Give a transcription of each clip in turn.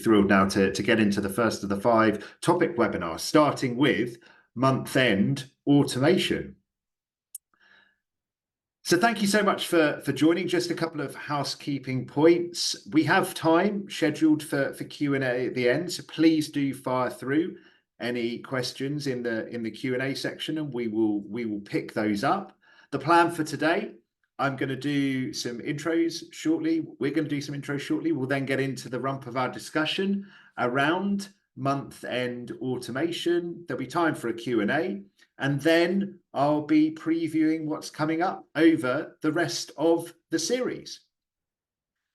thrilled now to get into the first of the 5 topic webinars, starting with month-end automation. So thank you so much for joining. Just a couple of housekeeping points. We have time scheduled for Q&A at the end, so please do fire through any questions in the Q&A section, and we will pick those up. The plan for today, I'm going to do some intros shortly. We're going to do some intros shortly. We'll then get into the rump of our discussion around month-end automation. There'll be time for a Q&A, and then I'll be previewing what's coming up over the rest of the series.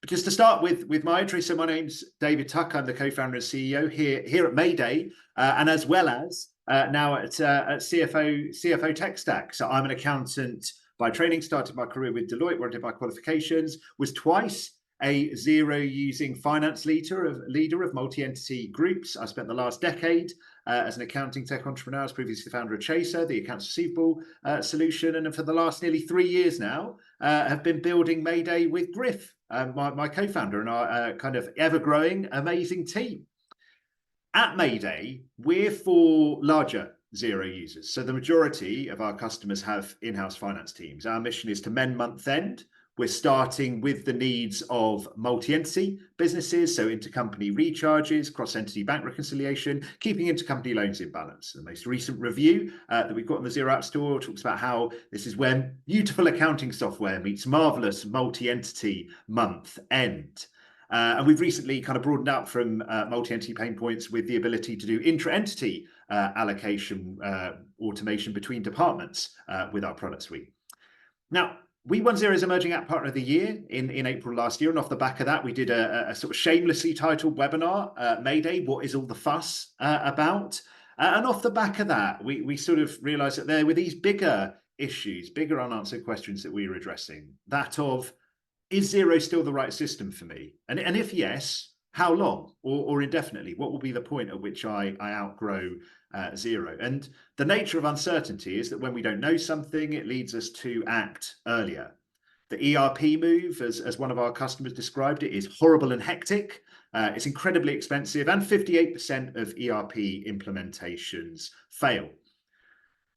But just to start with my intro, so my name's David Tuck. I'm the co-founder and CEO here at Mayday, and as well as now at CFO Tech Stack. So I'm an accountant by training, started my career with Deloitte, where I did my qualifications, was twice a Xero using finance leader of multi-entity groups. I spent the last decade as an accounting tech entrepreneur. I was previously the founder of Chaser, the accounts receivable solution, and for the last nearly 3 years now, have been building Mayday with Griff, my co-founder, and our kind of ever-growing, amazing team. At Mayday, we're for larger Xero users. So the majority of our customers have in-house finance teams. Our mission is to mend month-end. We're starting with the needs of multi-entity businesses, so intercompany recharges, cross-entity bank reconciliation, keeping intercompany loans in balance. The most recent review that we've got on the Xero App Store talks about how this is when beautiful accounting software meets marvelous multi-entity month-end. And we've recently kind of broadened out from multi-entity pain points with the ability to do intra-entity allocation automation between departments with our product suite. Now, we won Xero's Emerging App Partner of the Year in April last year, and off the back of that, we did a sort of shamelessly titled webinar, Mayday, What is All the Fuss About? And off the back of that, we sort of realised that there were these bigger issues, bigger unanswered questions that we were addressing, that of, is Xero still the right system for me? And if yes, how long or indefinitely? What will be the point at which I outgrow Xero? And the nature of uncertainty is that when we don't know something, it leads us to act earlier. The ERP move, as one of our customers described it, is horrible and hectic. It's incredibly expensive, and 58% of ERP implementations fail.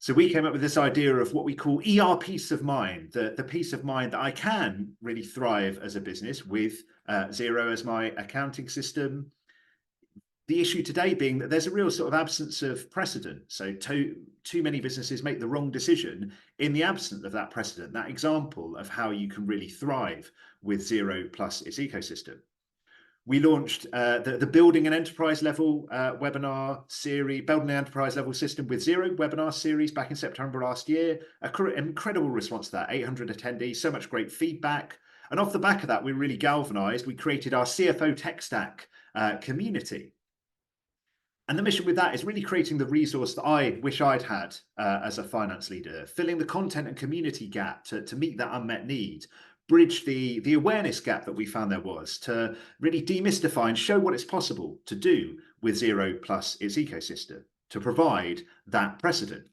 So we came up with this idea of what we call ER peace of mind, the peace of mind that I can really thrive as a business with Xero as my accounting system. The issue today being that there's a real sort of absence of precedent. So too many businesses make the wrong decision in the absence of that precedent, that example of how you can really thrive with Xero plus its ecosystem. We launched the Building an Enterprise Level webinar series, Building an Enterprise Level System with Xero webinar series back in September last year. An incredible response to that, 800 attendees, so much great feedback. And off the back of that, we really galvanized. We created our CFO Tech Stack community. And the mission with that is really creating the resource that I wish I'd had as a finance leader, filling the content and community gap to meet that unmet need, bridge the awareness gap that we found there was, to really demystify and show what it's possible to do with Xero plus its ecosystem, to provide that precedent.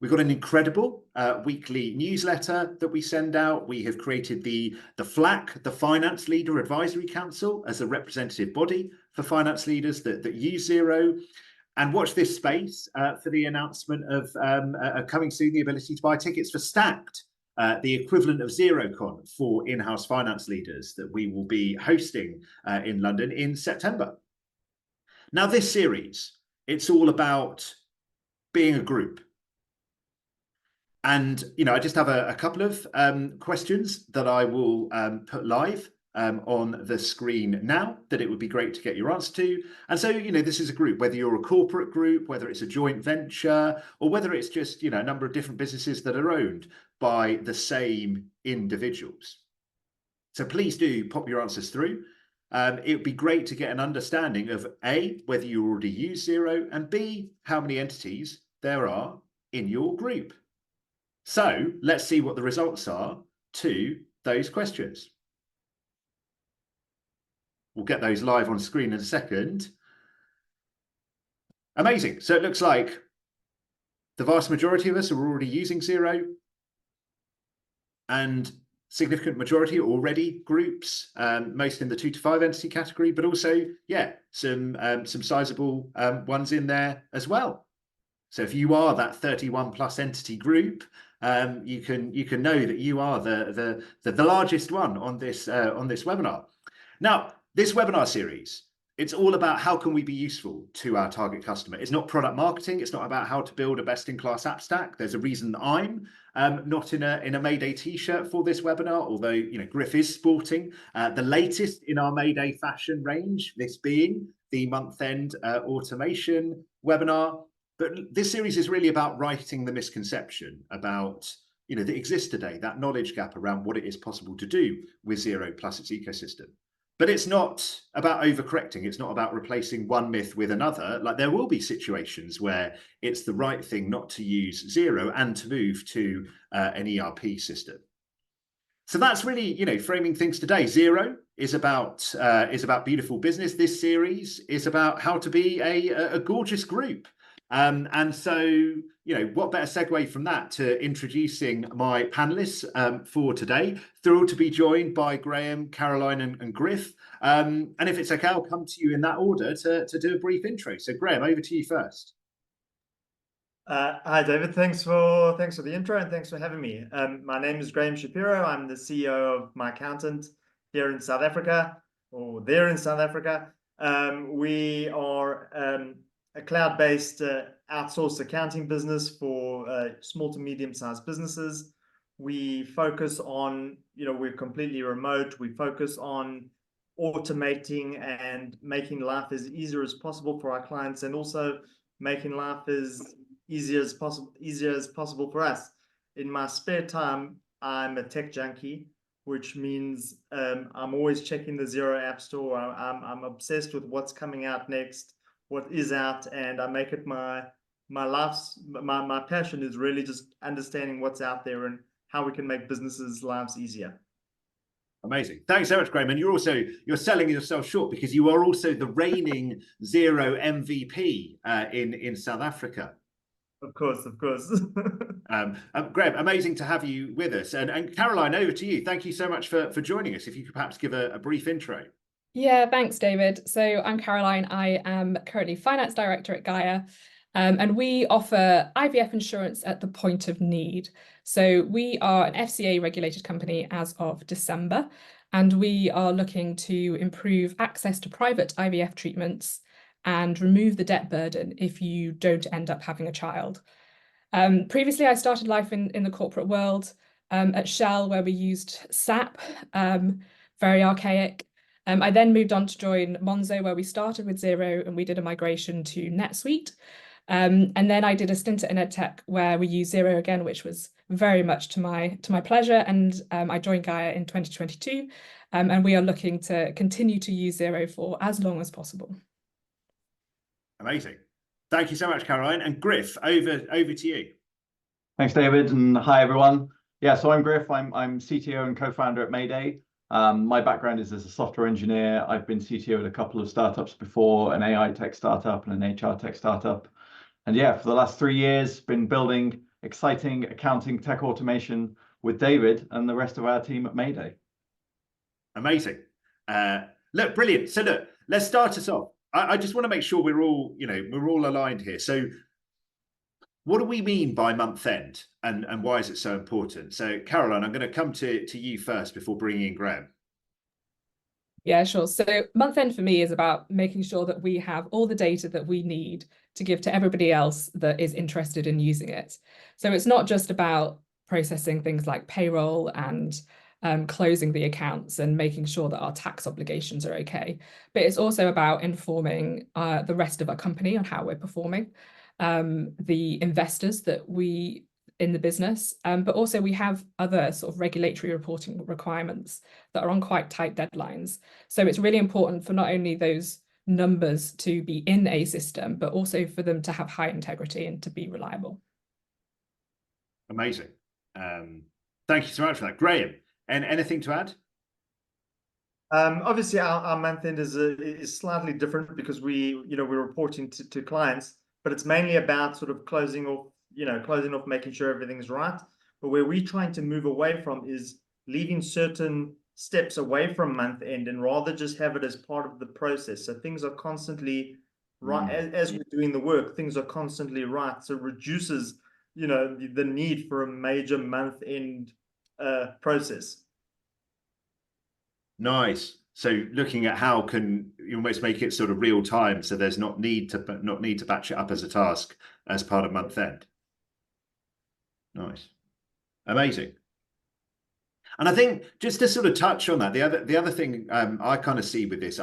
We've got an incredible weekly newsletter that we send out. We have created the FLAC, the Finance Leader Advisory Council, as a representative body for finance leaders that use Xero. And watch this space for the announcement of coming soon, the ability to buy tickets for Stacked, the equivalent of XeroCon for in-house finance leaders that we will be hosting in London in September. Now, this series, it's all about being a group. And, I just have a couple of questions that I will put live on the screen now that it would be great to get your answer to. And so, this is a group, whether you're a corporate group, whether it's a joint venture, or whether it's just, a number of different businesses that are owned by the same individuals. So please do pop your answers through. It would be great to get an understanding of A, whether you already use Xero, and B, how many entities there are in your group. So let's see what the results are to those questions. We'll get those live on screen in a second. Amazing. So it looks like the vast majority of us are already using Xero. And significant majority already groups, most in the 2 to 5 entity category, but also, yeah, some sizable ones in there as well. So if you are that 31 plus entity group, you can know that you are the largest one on this webinar. Now, this webinar series, it's all about how can we be useful to our target customer. It's not product marketing. It's not about how to build a best-in-class app stack. There's a reason I'm not in a Mayday t-shirt for this webinar, although Griff is sporting the latest in our Mayday fashion range, this being the month-end automation webinar. But this series is really about righting the misconception about that exists today, that knowledge gap around what it is possible to do with Xero plus its ecosystem. But it's not about overcorrecting. It's not about replacing one myth with another. Like, there will be situations where it's the right thing not to use Xero and to move to an ERP system. So that's really, framing things today. Xero is about beautiful business. This series is about how to be a gorgeous group. And so, what better segue from that to introducing my panelists for today. Thrilled to be joined by Graham, Caroline, and Griff. And if it's okay, I'll come to you in that order to do a brief intro. So Graham, over to you first. Hi, David. Thanks for the intro and thanks for having me. My name is Graham Shapiro. I'm the CEO of Myccountant here in South Africa, or there in South Africa. We are a cloud-based outsourced accounting business for small to medium-sized businesses. We focus on, we're completely remote. We focus on automating and making life as easier as possible for our clients, and also making life as easier as possible for us. In my spare time, I'm a tech junkie, which means I'm always checking the Xero App Store. I'm obsessed with what's coming out next, what is out, and I make it my passion is really just understanding what's out there and how we can make businesses' lives easier. Amazing. Thanks so much, Graham. And you're selling yourself short, because you are also the reigning Xero MVP in South Africa. Of course. Graham, amazing to have you with us. And Caroline, over to you. Thank you so much for joining us. If you could perhaps give a brief intro. Yeah, thanks, David. So I'm Caroline. I am currently Finance Director at Gaia, and we offer IVF insurance at the point of need. So we are an FCA regulated company as of December, and we are looking to improve access to private IVF treatments and remove the debt burden if you don't end up having a child. Previously, I started life in the corporate world at Shell, where we used SAP, very archaic. I then moved on to join Monzo, where we started with Xero and we did a migration to NetSuite. And then I did a stint at EdTech where we used Xero again, which was very much to my pleasure. And I joined Gaia in 2022, and we are looking to continue to use Xero for as long as possible. Amazing. Thank you so much, Caroline. And Griff, over to you. Thanks, David, and hi, everyone. Yeah, so I'm Griff. I'm CTO and co-founder at Mayday. My background is as a software engineer. I've been CTO at a couple of startups before, an AI tech startup and an HR tech startup. And yeah, for the last 3 years, been building exciting accounting tech automation with David and the rest of our team at Mayday. Amazing. Look, brilliant. So look, let's start us off. I just want to make sure we're all aligned here. So what do we mean by month end, and why is it so important? So Caroline, I'm going to come to you first before bringing in Graham. Yeah, sure. So month end for me is about making sure that we have all the data that we need to give to everybody else that is interested in using it. So it's not just about processing things like payroll and closing the accounts and making sure that our tax obligations are okay, but it's also about informing the rest of our company on how we're performing, the investors that we in the business, but also we have other sort of regulatory reporting requirements that are on quite tight deadlines. So it's really important for not only those numbers to be in a system, but also for them to have high integrity and to be reliable. Amazing. Thank you so much for that. Graham, and anything to add? Obviously, our month end is slightly different because we're reporting to clients, but it's mainly about sort of closing off, making sure everything's right. But where we're trying to move away from is leaving certain steps away from month end and rather just have it as part of the process. So things are constantly right as we're doing the work, things are constantly right. So it reduces, the need for a major month end process. Nice. So looking at how can you almost make it sort of real time, so there's not need to batch it up as a task as part of month end. Nice, amazing. And I think just to sort of touch on that, the other thing I kind of see with this,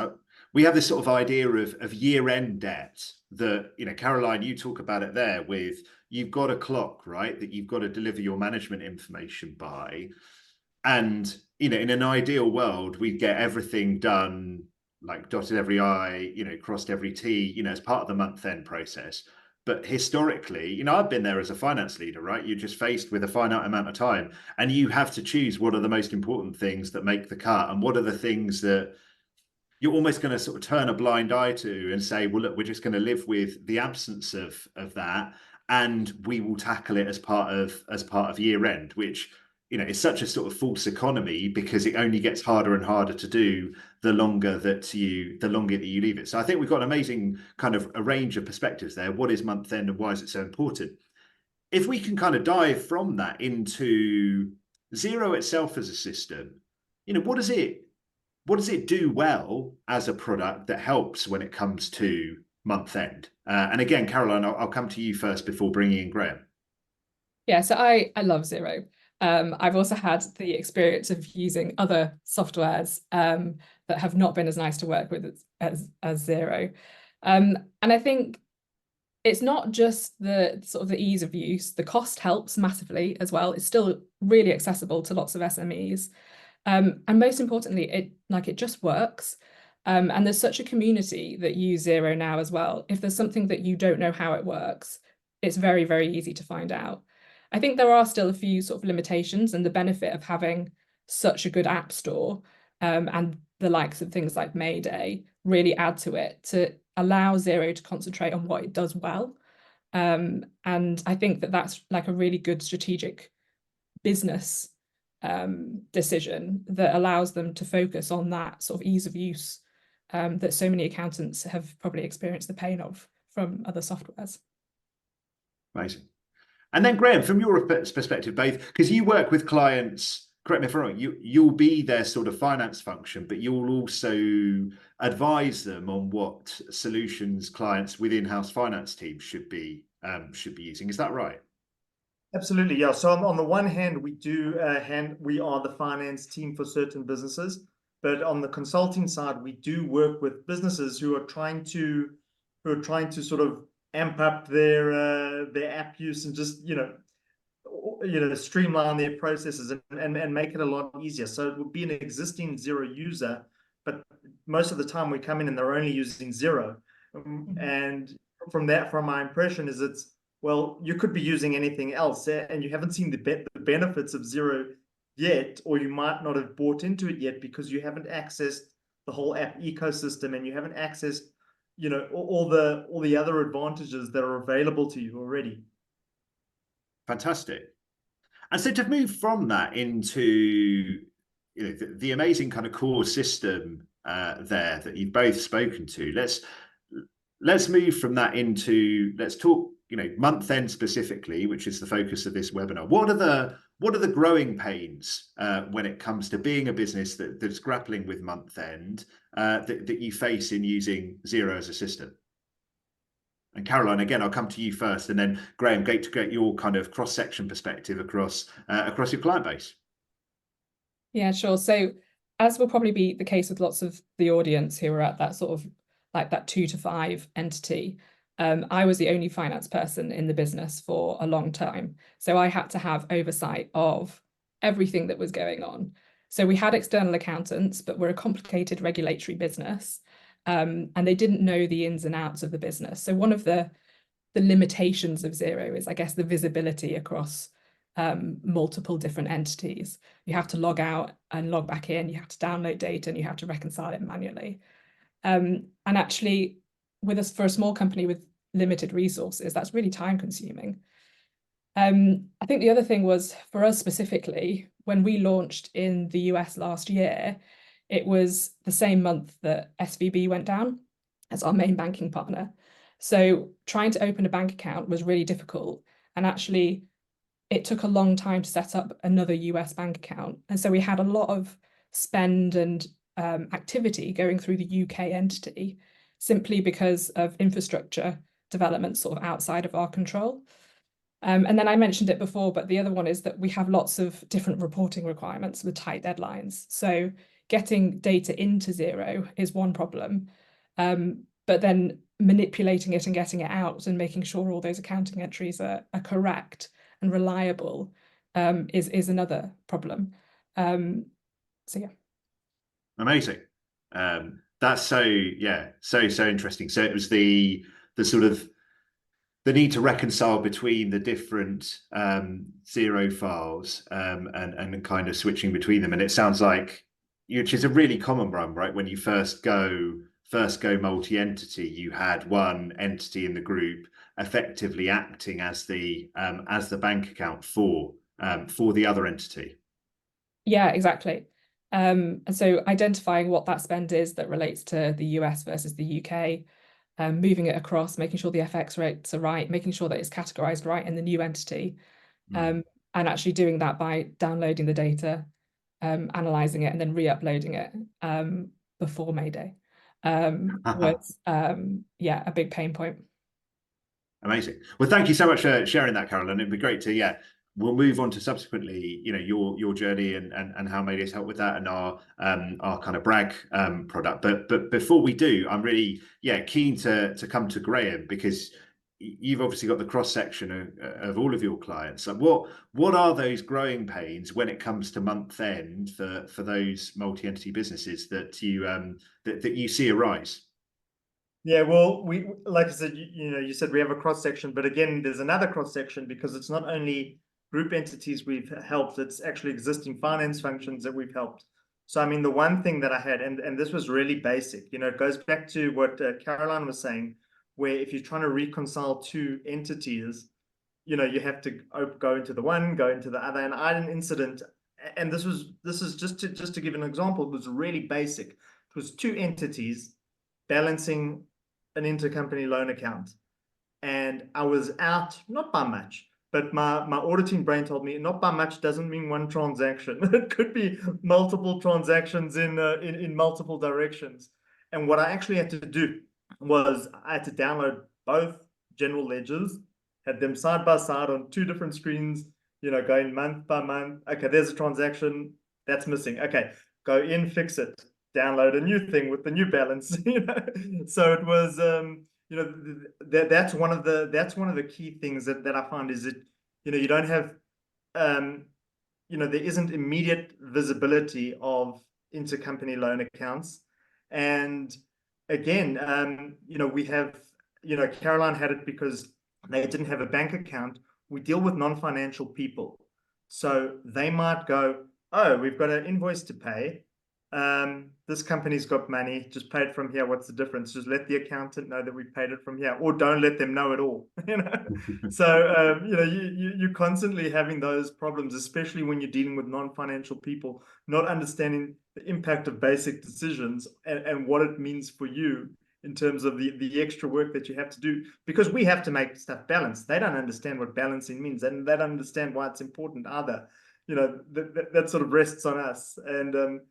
we have this sort of idea of year-end debt that, Caroline, you talk about it there with, you've got a clock, right, that you've got to deliver your management information by. And, in an ideal world, we'd get everything done, like dotted every I, crossed every T, as part of the month-end process. But historically, I've been there as a finance leader, right? You're just faced with a finite amount of time, and you have to choose what are the most important things that make the cut, and what are the things that you're almost going to sort of turn a blind eye to and say, well, look, we're just going to live with the absence of that, and we will tackle it as part of year end, which it's such a sort of false economy, because it only gets harder and harder to do the longer that you leave it. So I think we've got an amazing kind of a range of perspectives there. What is month end and why is it so important? If we can kind of dive from that into Xero itself as a system, what does it do well as a product that helps when it comes to month end? And again, Caroline, I'll come to you first before bringing in Graham. Yeah, so I love Xero. I've also had the experience of using other softwares that have not been as nice to work with as Xero. And I think it's not just the sort of the ease of use. The cost helps massively as well. It's still really accessible to lots of SMEs. And most importantly, it just works. And there's such a community that use Xero now as well. If there's something that you don't know how it works, it's very, very easy to find out. I think there are still a few sort of limitations, and the benefit of having such a good app store and the likes of things like Mayday really add to it to allow Xero to concentrate on what it does well. And I think that that's like a really good strategic business decision that allows them to focus on that sort of ease of use that so many accountants have probably experienced the pain of from other softwares. Amazing. And then Graham, from your perspective, both, because you work with clients, correct me if I'm wrong, you'll be their sort of finance function, but you'll also advise them on what solutions clients with in-house finance teams should be using. Is that right? Absolutely, yeah. So on the one hand, we are the finance team for certain businesses, but on the consulting side, we do work with businesses who are trying to sort of amp up their app use and just streamline their processes and make it a lot easier. So it would be an existing Xero user, but most of the time we come in and they're only using Xero. And from my impression is well, you could be using anything else and you haven't seen the benefits of Xero yet, or you might not have bought into it yet because you haven't accessed the whole app ecosystem and you haven't accessed all the other advantages that are available to you already. Fantastic. And so to move from that into the amazing kind of core system there that you've both spoken to, let's move from that into, let's talk month end specifically, which is the focus of this webinar. What are the growing pains when it comes to being a business that's grappling with month end that you face in using Xero as a system? And Caroline, again, I'll come to you first, and then Graham, great to get your kind of cross-section perspective across your client base. Yeah, sure. So as will probably be the case with lots of the audience who are at that sort of like that 2 to 5 entity, I was the only finance person in the business for a long time. So I had to have oversight of everything that was going on. So we had external accountants, but we're a complicated regulatory business. And they didn't know the ins and outs of the business. So one of the limitations of Xero is, I guess, the visibility across multiple different entities. You have to log out and log back in, you have to download data, and you have to reconcile it manually. And actually, for a small company with limited resources, that's really time consuming. I think the other thing was, for us specifically, when we launched in the US last year, it was the same month that SVB went down as our main banking partner. So trying to open a bank account was really difficult. And actually, it took a long time to set up another US bank account. And so we had a lot of spend and activity going through the UK entity simply because of infrastructure development sort of outside of our control. And then I mentioned it before, but the other one is that we have lots of different reporting requirements with tight deadlines. So getting data into Xero is one problem, but then manipulating it and getting it out and making sure all those accounting entries are correct and reliable is another problem. So yeah. Amazing. That's so interesting. So it was the sort of the need to reconcile between the different Xero files and kind of switching between them. And it sounds like, which is a really common one, right? When you first go multi-entity, you had one entity in the group effectively acting as the bank account for the other entity. Yeah, exactly. And so identifying what that spend is that relates to the US versus the UK, moving it across, making sure the FX rates are right, making sure that it's categorized right in the new entity, and actually doing that by downloading the data, analyzing it, and then re-uploading it before Mayday was a big pain point. Amazing. Well, thank you so much for sharing that, Caroline. It'd be great to, we'll move on to subsequently, your journey and how Mayday's helped with that and our kind of brag product. But before we do, I'm really keen to come to Graham, because you've obviously got the cross section of all of your clients. Like what are those growing pains when it comes to month end for those multi-entity businesses that you see arise? Yeah, well, we, like I said, you said we have a cross section, but again, there's another cross section, because it's not only group entities we've helped, it's actually existing finance functions that we've helped. So, I mean, the one thing that I had, and this was really basic, it goes back to what Caroline was saying, where if you're trying to reconcile two entities, you have to go into the one, go into the other. And I had an incident, and this is just to give an example, it was really basic. It was two entities balancing an intercompany loan account, and I was out, not by much, but my auditing brain told me not by much doesn't mean one transaction. It could be multiple transactions in multiple directions. And what I actually had to do was I had to download both general ledgers, had them side by side on two different screens, going month by month. Okay, there's a transaction that's missing. Okay, go in, fix it, download a new thing with the new balance. So it was that's one of the key things that I find is that you don't have there isn't immediate visibility of intercompany loan accounts. And again, we have Caroline had it because they didn't have a bank account. We deal with non-financial people, so they might go, oh, we've got an invoice to pay. This company's got money, just pay it from here. What's the difference? Just let the accountant know that we paid it from here, or don't let them know at all. So you're constantly having those problems, especially when you're dealing with non-financial people, not understanding the impact of basic decisions and what it means for you in terms of the extra work that you have to do, because we have to make stuff balanced. They don't understand what balancing means, and they don't understand why it's important either. That sort of rests on us. And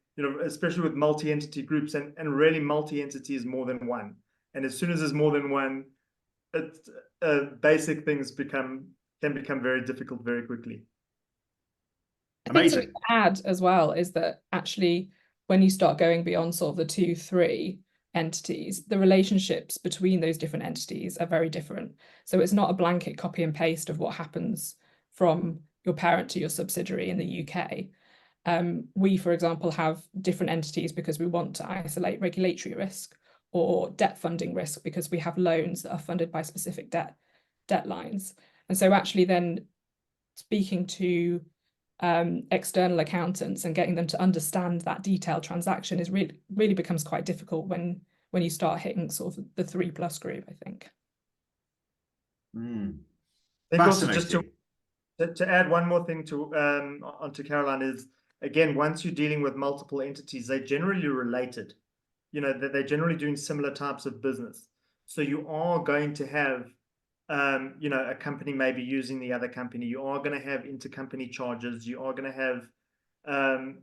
especially with multi-entity groups, and really multi-entity is more than one. And as soon as there's more than one, basic things can become very difficult very quickly. I think something to add as well is that actually when you start going beyond sort of the 2-3 entities, the relationships between those different entities are very different. So it's not a blanket copy and paste of what happens from your parent to your subsidiary in the UK. We, for example, have different entities because we want to isolate regulatory risk or debt funding risk, because we have loans that are funded by specific debt lines. And so actually then speaking to external accountants and getting them to understand that detailed transaction is really becomes quite difficult when you start hitting sort of the 3+ group, I think. I think also To add one more thing to onto Caroline is, again, once you're dealing with multiple entities, they're generally related. You know, they're generally doing similar types of business. So you are going to have, you know, a company maybe using the other company. You are going to have intercompany charges. You are going to have,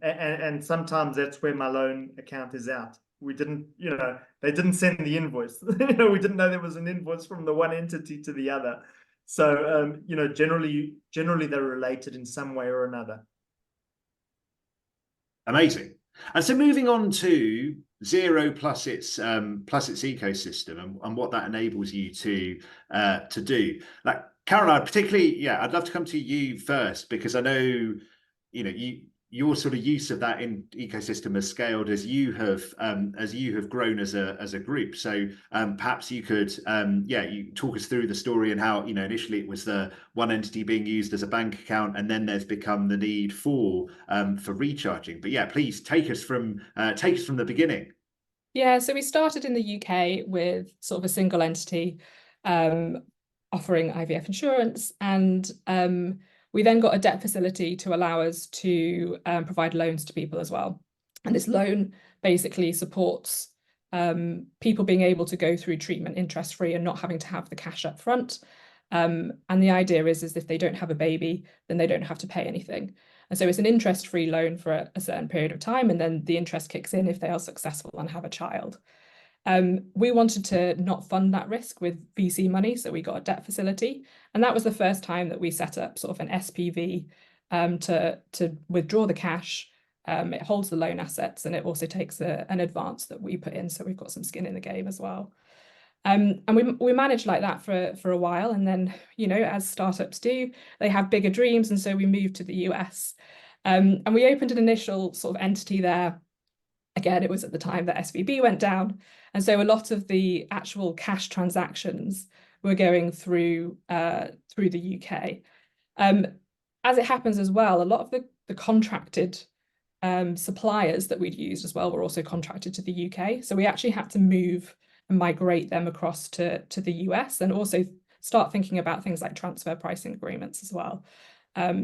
and sometimes that's where my loan account is out. We didn't, you know, they didn't send the invoice. You know, we didn't know there was an invoice from the one entity to the other. So, you know, generally they're related in some way or another. Amazing. And so moving on to Xero plus its ecosystem and what that enables you to do. Like Caroline, particularly, yeah, I'd love to come to you first because I know, you know, your sort of use of that ecosystem has scaled as you have grown as a group. So perhaps you could you talk us through the story and how, you know, initially it was the one entity being used as a bank account, and then there's become the need for recharging. But yeah, please take us from the beginning. Yeah, so we started in the UK with sort of a single entity offering IVF insurance, and we then got a debt facility to allow us to provide loans to people as well. And this loan basically supports people being able to go through treatment interest-free and not having to have the cash up front. And the idea is if they don't have a baby, then they don't have to pay anything. And so it's an interest-free loan for a certain period of time, and then the interest kicks in if they are successful and have a child. We wanted to not fund that risk with VC money, so we got a debt facility. And that was the first time that we set up sort of an SPV to withdraw the cash. It holds the loan assets, and it also takes an advance that we put in, so we've got some skin in the game as well. And we managed like that for a while, and then, you know, as startups do, they have bigger dreams, and so we moved to the US. And we opened an initial sort of entity there. Again, it was at the time that SVB went down, and so a lot of the actual cash transactions were going through the UK. As it happens as well, a lot of the contracted suppliers that we'd used as well were also contracted to the UK. So we actually had to move and migrate them across to the US, and also start thinking about things like transfer pricing agreements as well,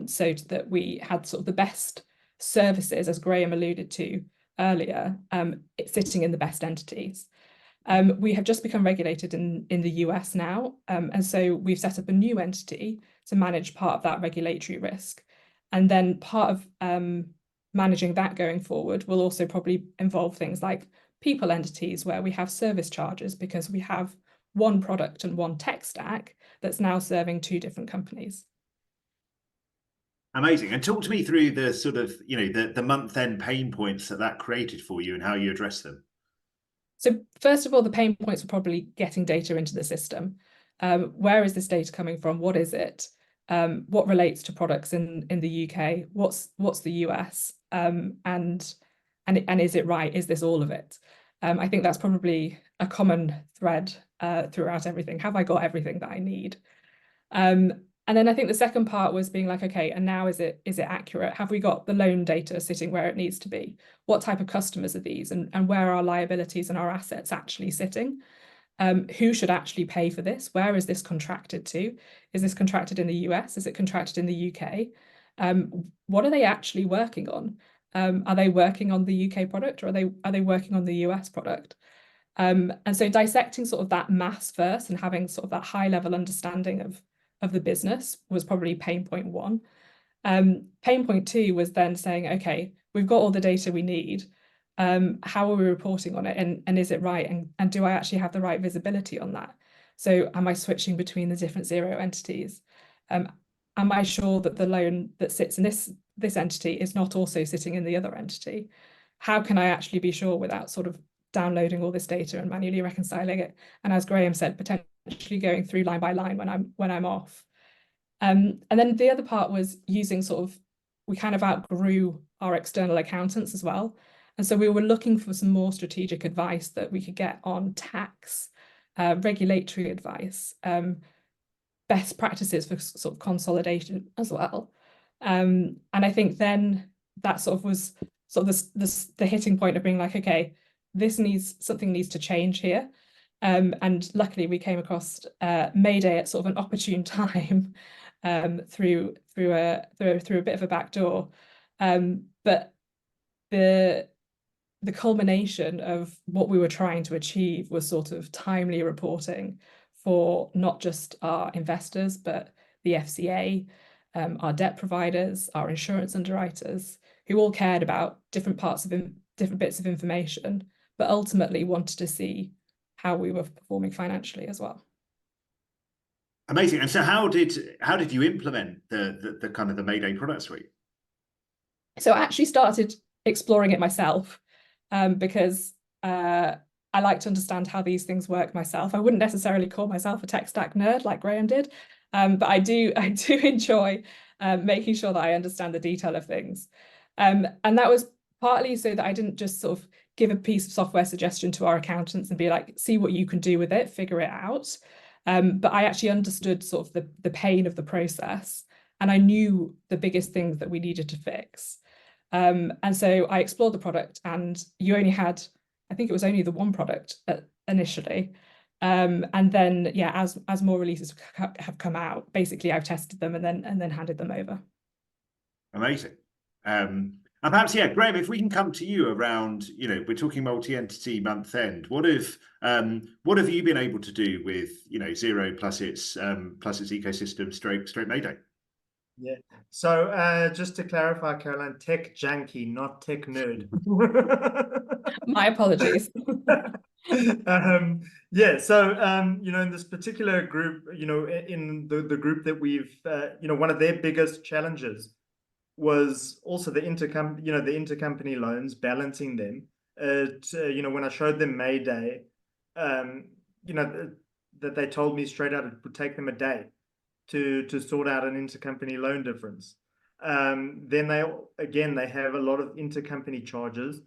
so that we had sort of the best services, as Graham alluded to earlier, sitting in the best entities. We have just become regulated in the US now, and so we've set up a new entity to manage part of that regulatory risk. And then part of managing that going forward will also probably involve things like people entities, where we have service charges because we have one product and one tech stack that's now serving two different companies. Amazing. And talk to me through the sort of, you know, the month-end pain points that created for you and how you address them. So first of all, the pain points were probably getting data into the system. Where is this data coming from? What is it? What relates to products in the UK? What's the US? And is it right? Is this all of it? I think that's probably a common thread throughout everything. Have I got everything that I need? And then I think the second part was being like, okay, and now is it accurate? Have we got the loan data sitting where it needs to be? What type of customers are these, and where are our liabilities and our assets actually sitting? Who should actually pay for this? Where is this contracted to? Is this contracted in the US? Is it contracted in the UK? What are they actually working on? Are they working on the UK product, or are they working on the US product? And so dissecting sort of that mass first and having sort of that high level understanding of the business was probably pain point one. Pain point two was then saying, okay, we've got all the data we need. How are we reporting on it, and is it right? And do I actually have the right visibility on that? So am I switching between the different Xero entities? Am I sure that the loan that sits in this entity is not also sitting in the other entity? How can I actually be sure without sort of downloading all this data and manually reconciling it? And as Graham said, potentially going through line by line when I'm off. And then the other part was using sort of, we kind of outgrew our external accountants as well. And so we were looking for some more strategic advice that we could get on tax, regulatory advice, best practices for sort of consolidation as well. And I think then that sort of was sort of the hitting point of being like, okay, something needs to change here. And luckily we came across Mayday at sort of an opportune time, through a bit of a back door. But the culmination of what we were trying to achieve was sort of timely reporting for not just our investors, but the FCA, our debt providers, our insurance underwriters, who all cared about different bits of information, but ultimately wanted to see how we were performing financially as well. Amazing. And so how did you implement the kind of the Mayday product suite? So I actually started exploring it myself, because I like to understand how these things work myself. I wouldn't necessarily call myself a tech stack nerd like Graham did, but I do enjoy making sure that I understand the detail of things. And that was partly so that I didn't just sort of give a piece of software suggestion to our accountants and be like, see what you can do with it, figure it out. But I actually understood sort of the pain of the process, and I knew the biggest things that we needed to fix. And so I explored the product, and you only had, I think it was only the one product initially. And then, yeah, as more releases have come out, basically I've tested them and then handed them over. Amazing. And perhaps, yeah, Graham, if we can come to you around, we're talking multi-entity month end. What have you been able to do with, Xero plus its ecosystem straight Mayday? Yeah. So just to clarify, Caroline, tech junkie, not tech nerd. My apologies. Yeah, so in this particular group, in the group that we've one of their biggest challenges was also the intercompany loans, balancing them. When I showed them Mayday, that they told me straight out it would take them a day to sort out an intercompany loan difference. Then they have a lot of intercompany charges.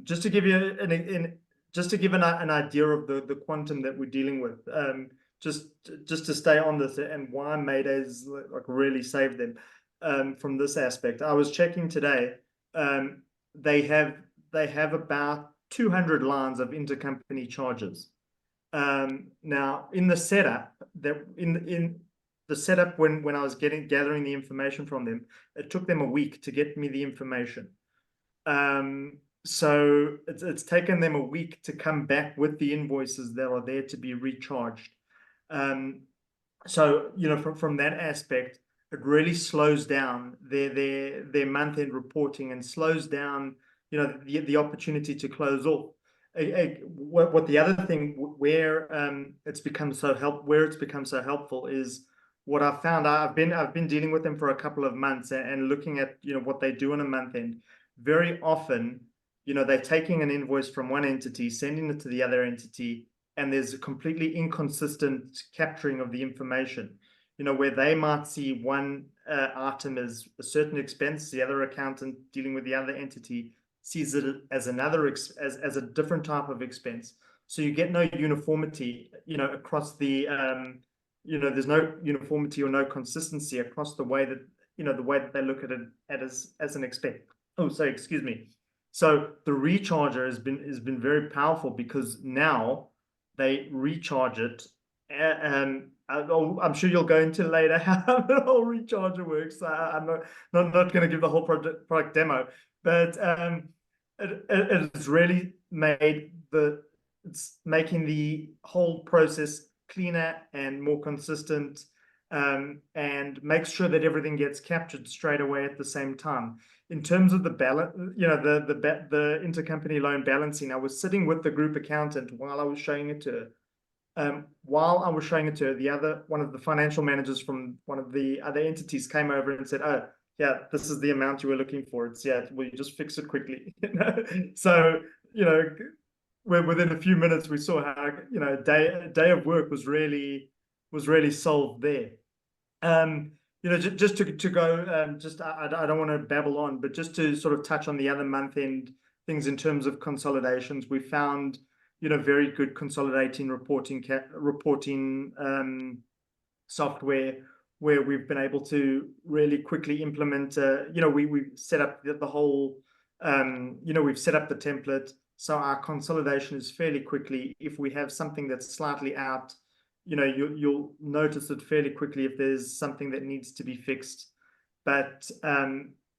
Just to give you an idea of the quantum that we're dealing with, just to stay on this and why Mayday's like really saved them from this aspect. I was checking today. They have about 200 lines of intercompany charges. Now in the setup in the setup when I was gathering the information from them, it took them a week to get me the information. So it's taken them a week to come back with the invoices that are there to be recharged. So from that aspect, it really slows down their month-end reporting and slows down the opportunity to close off. What the other thing where it's become so helpful is what I've found. I've been dealing with them for a couple of months and looking at what they do on a month end. Very often, they're taking an invoice from one entity, sending it to the other entity, and there's a completely inconsistent capturing of the information. Where they might see one item as a certain expense, the other accountant dealing with the other entity sees it as as a different type of expense. So you get no uniformity, across the there's no uniformity or no consistency across the way that the way that they look at it as an expense. Oh, sorry, excuse me. So the recharger has been very powerful because now they recharge it. I'm sure you'll go into later how the whole recharger works. I'm not going to give the whole product demo, but it's really it's making the whole process cleaner and more consistent, and makes sure that everything gets captured straight away at the same time. In terms of the balance, the intercompany loan balancing, I was sitting with the group accountant while I was showing it to her. While I was showing it to her, one of the financial managers from one of the other entities came over and said, "Oh, yeah, this is the amount you were looking for. Will you just fix it quickly?" So, within a few minutes, we saw how a day of work was really solved there. Just to go, I don't want to babble on, but just to sort of touch on the other month end things in terms of consolidations, we found very good consolidating reporting software where we've been able to really quickly implement. We set up the whole. We've set up the template, so our consolidation is fairly quickly. If we have something that's slightly out, you know, you'll notice it fairly quickly if there's something that needs to be fixed. But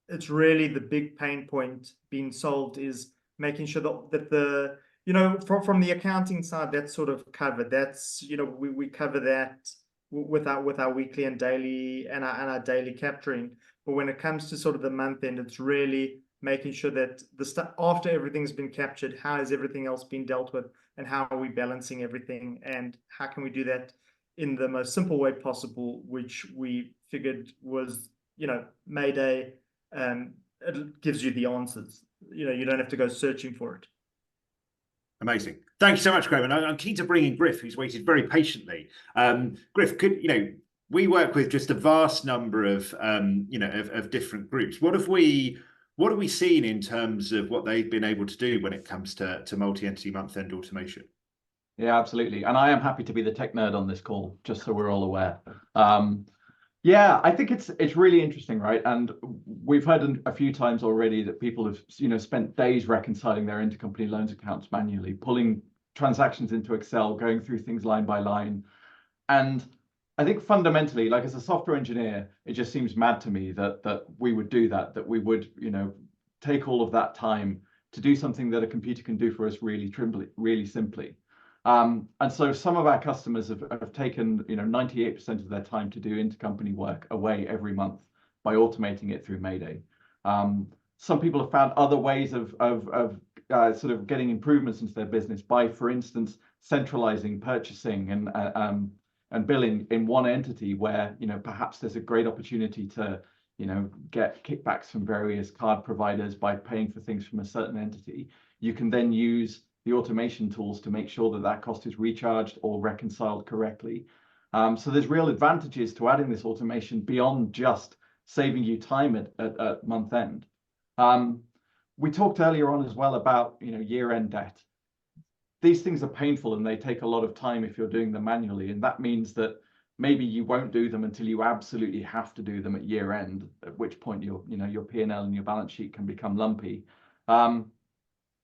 it's really the big pain point being solved is making sure that the, you know, from the accounting side, that's sort of covered. That's, you know, we cover that with our weekly and daily and our daily capturing. But when it comes to sort of the month end, it's really making sure that the stuff after everything's been captured, how has everything else been dealt with, and how are we balancing everything, and how can we do that in the most simple way possible, which we figured was, you know, Mayday. It gives you the answers. You know, you don't have to go searching for it. Amazing. Thank you so much, Graham. And I'm keen to bring in Griff, who's waited very patiently. Griff, we work with just a vast number of, of different groups. What are we seeing in terms of what they've been able to do when it comes to multi-entity month-end automation? Yeah, absolutely. And I am happy to be the tech nerd on this call, just so we're all aware. Yeah, I think it's really interesting, right? And we've heard a few times already that people have, spent days reconciling their intercompany loans accounts manually, pulling transactions into Excel, going through things line by line. And I think fundamentally, like as a software engineer, it just seems mad to me that we would do that we would, take all of that time to do something that a computer can do for us really simply. And so some of our customers have taken 98% of their time to do intercompany work away every month by automating it through Mayday. Some people have found other ways of sort of getting improvements into their business by, for instance, centralizing purchasing and billing in one entity where perhaps there's a great opportunity to get kickbacks from various card providers by paying for things from a certain entity. You can then use the automation tools to make sure that cost is recharged or reconciled correctly. So there's real advantages to adding this automation beyond just saving you time at month end. We talked earlier on as well about year-end debt. These things are painful and they take a lot of time if you're doing them manually, and that means that maybe you won't do them until you absolutely have to do them at year end, at which point your P&L and your balance sheet can become lumpy.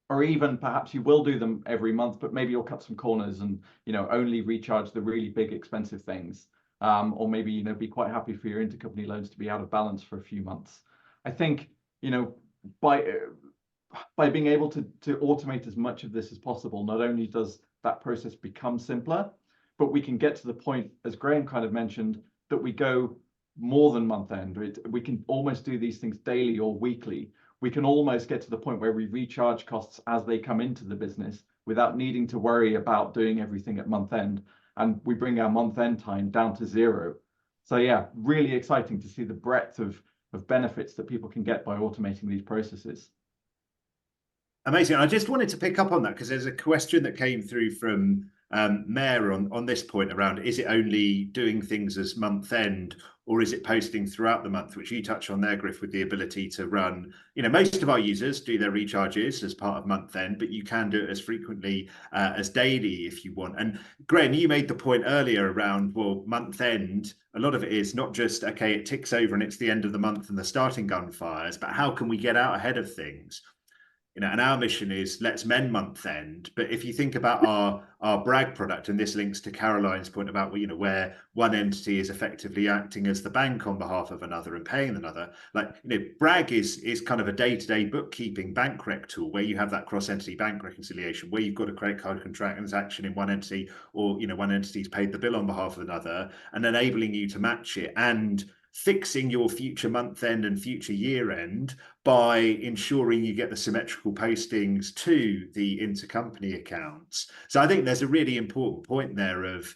Or even perhaps you will do them every month, but maybe you'll cut some corners and only recharge the really big expensive things, or maybe be quite happy for your intercompany loans to be out of balance for a few months. I think by being able to automate as much of this as possible, not only does that process become simpler, but we can get to the point, as Graham kind of mentioned, that we go more than month end. We can almost do these things daily or weekly. We can almost get to the point where we recharge costs as they come into the business without needing to worry about doing everything at month end. And we bring our month end time down to 0. So yeah, really exciting to see the breadth of benefits that people can get by automating these processes. Amazing. I just wanted to pick up on that because there's a question that came through from Mayor on this point around, is it only doing things as month end or is it posting throughout the month, which you touch on there, Griff, with the ability to run, most of our users do their recharges as part of month end, but you can do it as frequently as daily if you want. And Graham, you made the point earlier around, well, month end, a lot of it is not just, okay, it ticks over and it's the end of the month and the starting gun fires, but how can we get out ahead of things? And our mission is let's mend month end. But if you think about our Bragg product, and this links to Caroline's point about where one entity is effectively acting as the bank on behalf of another and paying another, Bragg is kind of a day-to-day bookkeeping bank rec tool where you have that cross-entity bank reconciliation where you've got a credit card contract transaction in one entity, or one entity's paid the bill on behalf of another, and enabling you to match it and fixing your future month end and future year end by ensuring you get the symmetrical postings to the intercompany accounts. So I think there's a really important point there of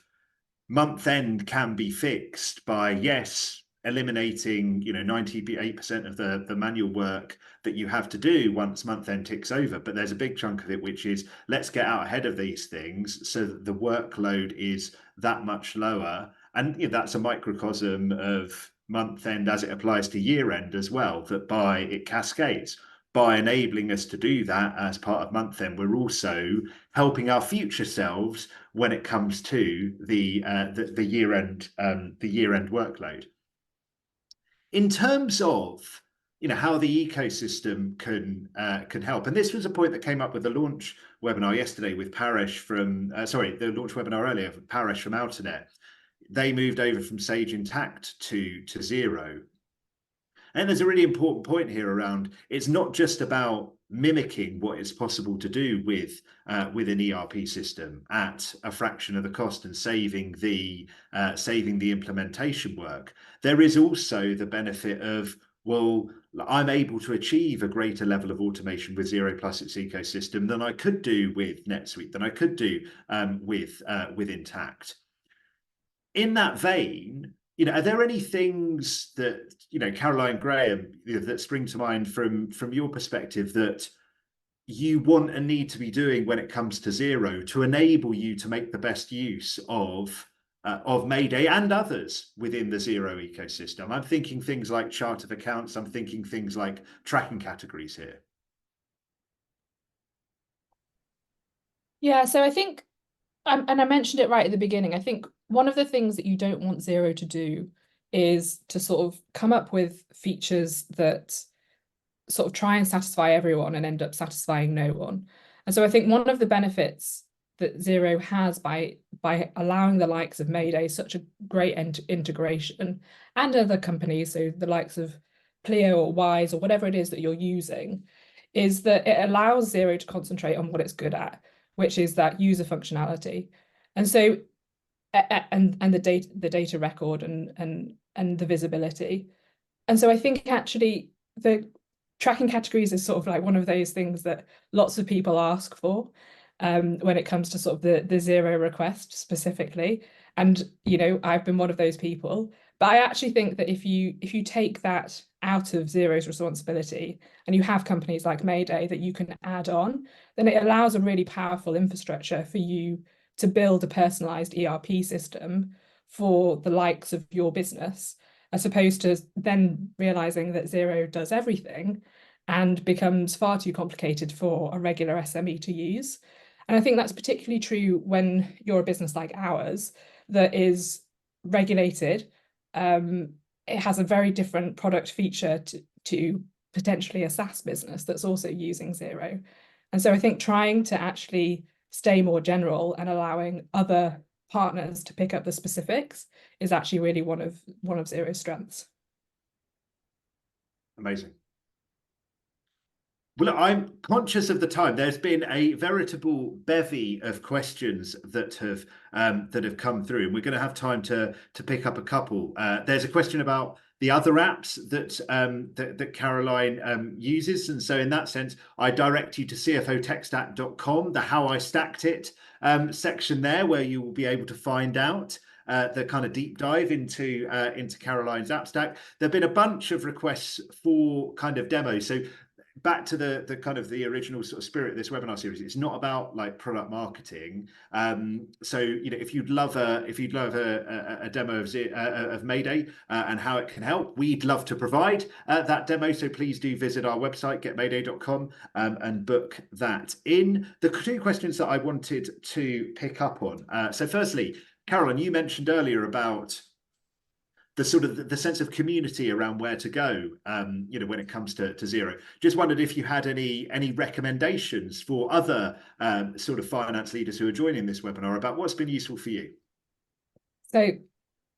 month end can be fixed by, yes, eliminating 98% of the manual work that you have to do once month end ticks over, but there's a big chunk of it which is let's get out ahead of these things so that the workload is that much lower. And that's a microcosm of month end as it applies to year end as well, that it cascades. By enabling us to do that as part of month end, we're also helping our future selves when it comes to the year end workload. In terms of how the ecosystem can help. And this was a point that came up with the launch webinar yesterday with Paresh from the launch webinar earlier with Paresh from Alternet. They moved over from Sage Intacct to Xero. And there's a really important point here around, it's not just about mimicking what is possible to do with an ERP system at a fraction of the cost and saving the implementation work. There is also the benefit of, well, I'm able to achieve a greater level of automation with Xero plus its ecosystem than I could do with NetSuite, than I could do with Intacct. In that vein, are there any things that, Caroline, Graham, that spring to mind from your perspective that you want and need to be doing when it comes to Xero to enable you to make the best use of Mayday and others within the Xero ecosystem? I'm thinking things like chart of accounts. I'm thinking things like tracking categories here. Yeah, so I think, and I mentioned it right at the beginning, I think one of the things that you don't want Xero to do is to sort of come up with features that sort of try and satisfy everyone and end up satisfying no one. And so I think one of the benefits that Xero has by allowing the likes of Mayday such a great integration, and other companies, so the likes of Pleo or Wise or whatever it is that you're using, is that it allows Xero to concentrate on what it's good at, which is that user functionality. And so and the data record and the visibility. And so I think actually the tracking categories is sort of like one of those things that lots of people ask for when it comes to sort of the Xero request specifically. And I've been one of those people. But I actually think that if you take that out of Xero's responsibility and you have companies like Mayday that you can add on, then it allows a really powerful infrastructure for you to build a personalized ERP system for the likes of your business, as opposed to then realizing that Xero does everything and becomes far too complicated for a regular SME to use. And I think that's particularly true when you're a business like ours that is regulated. It has a very different product feature to potentially a SaaS business that's also using Xero. And so I think trying to actually stay more general and allowing other partners to pick up the specifics is actually really one of Xero's strengths. Amazing. Well, I'm conscious of the time. There's been a veritable bevy of questions that have come through, and we're going to have time to pick up a couple. There's a question about the other apps that Caroline uses, and so in that sense, I direct you to cfotechstack.com, the How I Stacked It section there, where you will be able to find out the kind of deep dive into Caroline's app stack. There've been a bunch of requests for kind of demos, so back to the kind of the original sort of spirit of this webinar series, it's not about like product marketing. So if you'd love a demo of Mayday and how it can help, we'd love to provide that demo. So please do visit our website, getmayday.com, and book that in. The two questions that I wanted to pick up on. So firstly, Caroline, you mentioned earlier about the sort of the sense of community around where to go, when it comes to Xero. Just wondered if you had any recommendations for other sort of finance leaders who are joining this webinar about what's been useful for you. So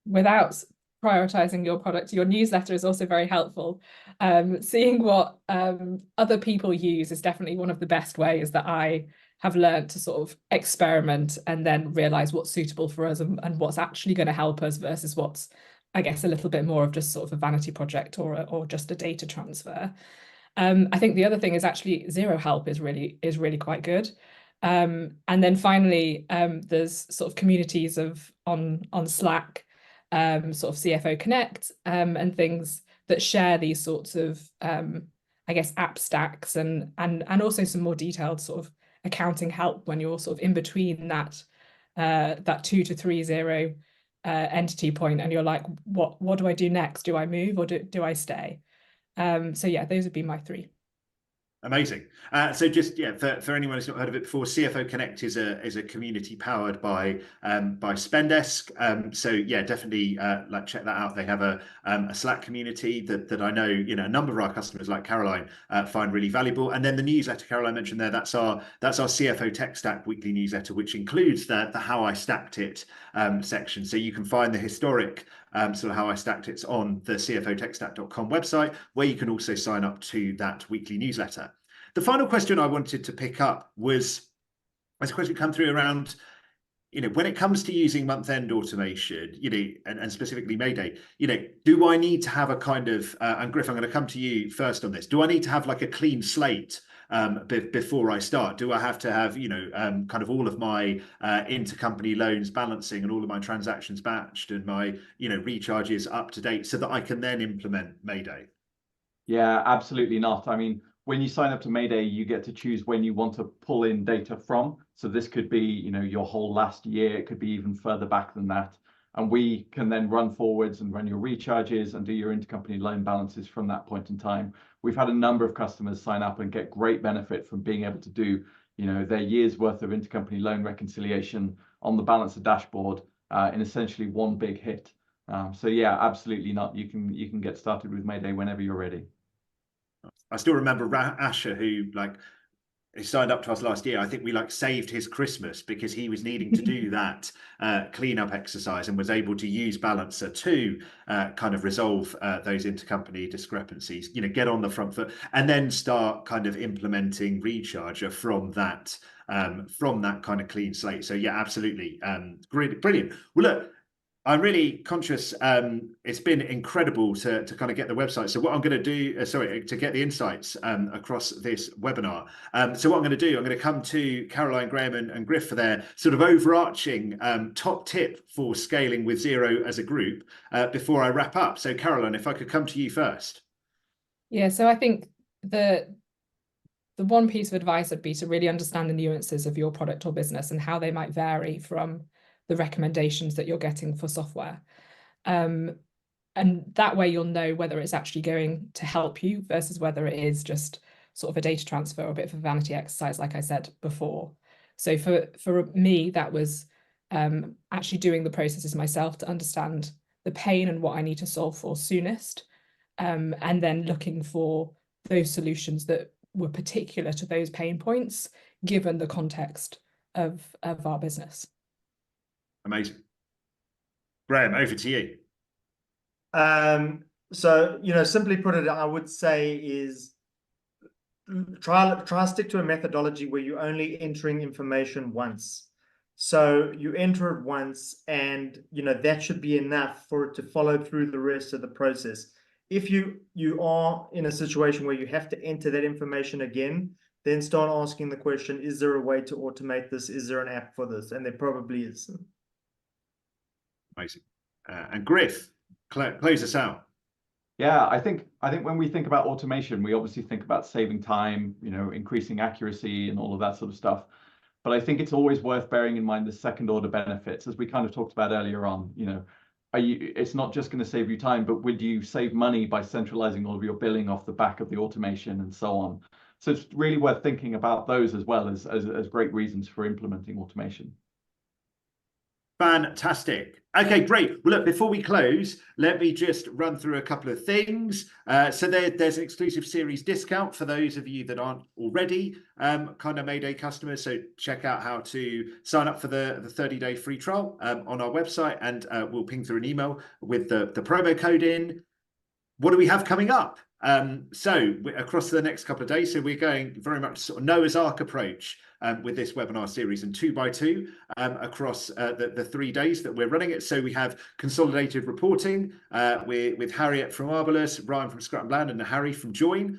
without prioritizing your product, your newsletter is also very helpful. Seeing what other people use is definitely one of the best ways that I have learned to sort of experiment and then realize what's suitable for us and what's actually going to help us versus what's, I guess, a little bit more of just sort of a vanity project or just a data transfer. I think the other thing is actually Xero Help is really quite good. And then finally, there's sort of communities on Slack, sort of CFO Connect, and things that share these sorts of I guess app stacks and also some more detailed sort of accounting help when you're sort of in between that 2 to 3 Xero entity point and you're like, what do I do next? Do I move or do I stay? So yeah, those would be my 3. Amazing. So just for anyone who's not heard of it before, CFO Connect is a community powered by Spendesk. So yeah, definitely like check that out. They have a Slack community that I know a number of our customers like Caroline find really valuable. And then the newsletter Caroline mentioned there, that's our CFO Tech Stack weekly newsletter, which includes the How I Stacked It section. So you can find the historic sort of how I stacked it on the cfotechstack.com website, where you can also sign up to that weekly newsletter. The final question I wanted to pick up was a question come through around, when it comes to using month-end automation, and specifically Mayday, do I need to have a kind of, and Griff, I'm going to come to you first on this. Do I need to have like a clean slate before I start? Do I have to have, kind of all of my intercompany loans balancing and all of my transactions batched and my, recharges up to date so that I can then implement Mayday? Yeah, absolutely not. I mean, when you sign up to Mayday, you get to choose when you want to pull in data from. So this could be, your whole last year. It could be even further back than that. And we can then run forwards and run your recharges and do your intercompany loan balances from that point in time. We've had a number of customers sign up and get great benefit from being able to do, their year's worth of intercompany loan reconciliation on the balancer dashboard in essentially one big hit. So yeah, absolutely not. You can get started with Mayday whenever you're ready. I still remember Asher, who signed up to us last year. I think we saved his Christmas because he was needing to do that cleanup exercise and was able to use Balancer to kind of resolve those intercompany discrepancies, get on the front foot and then start kind of implementing Recharger from that kind of clean slate. So yeah, absolutely. Brilliant. Well, look, I'm really conscious. It's been incredible to kind of get the website. So what I'm going to do, to get the insights across this webinar. So what I'm going to do, I'm going to come to Caroline, Graham, and Griff for their sort of overarching top tip for scaling with Xero as a group before I wrap up. So Caroline, if I could come to you first. Yeah, so I think the one piece of advice would be to really understand the nuances of your product or business and how they might vary from the recommendations that you're getting for software. And that way you'll know whether it's actually going to help you versus whether it is just sort of a data transfer or a bit of a vanity exercise, like I said before. So for me, that was actually doing the processes myself to understand the pain and what I need to solve for soonest, and then looking for those solutions that were particular to those pain points, given the context of our business. Amazing. Graham, over to you. So, simply put it, I would say is try stick to a methodology where you're only entering information once. So you enter it once and, that should be enough for it to follow through the rest of the process. If you are in a situation where you have to enter that information again, then start asking the question, is there a way to automate this? Is there an app for this? And there probably is. Amazing. And Griff, close us out. Yeah, I think when we think about automation, we obviously think about saving time, increasing accuracy and all of that sort of stuff. But I think it's always worth bearing in mind the second order benefits, as we kind of talked about earlier on. It's not just going to save you time, but would you save money by centralizing all of your billing off the back of the automation and so on? So it's really worth thinking about those as well as great reasons for implementing automation. Fantastic. Okay, great. Well, look, before we close, let me just run through a couple of things. So there's an exclusive series discount for those of you that aren't already kind of Mayday customers. So check out how to sign up for the 30-day free trial on our website, and we'll ping through an email with the promo code in. What do we have coming up? So across the next couple of days, so we're going very much sort of Noah's Ark approach with this webinar series, and 2 by 2 across the 3 days that we're running it. So we have consolidated reporting with Harriet from Arbalus, Ryan from Scott Bland, and Harry from Join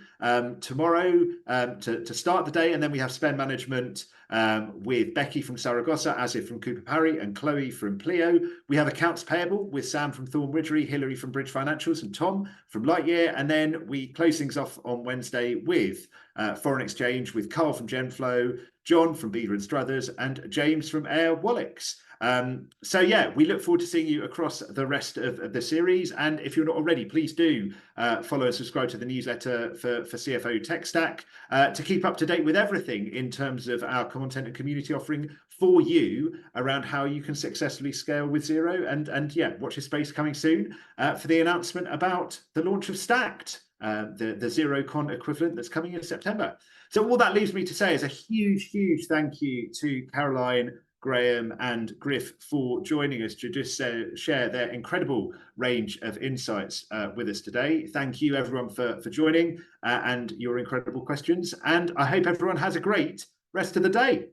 tomorrow to start the day. And then we have spend management with Becky from Saragossa, Azif from Cooper Parry, and Chloe from Pleo. We have accounts payable with Sam from Thorn Ridgery, Hilary from Bridge Financials, and Tom from Lightyear. And then we close things off on Wednesday with foreign exchange with Carl from Genflow, John from Beaver and Struthers, and James from Air Wallix. So yeah, we look forward to seeing you across the rest of the series. And if you're not already, please do follow and subscribe to the newsletter for CFO Tech Stack to keep up to date with everything in terms of our content and community offering for you around how you can successfully scale with Xero. And yeah, watch your space coming soon for the announcement about the launch of Stacked, the XeroCon equivalent that's coming in September. So all that leaves me to say is a huge, huge thank you to Caroline, Graham and Griff for joining us to just share their incredible range of insights with us today. Thank you everyone for joining and your incredible questions. And I hope everyone has a great rest of the day.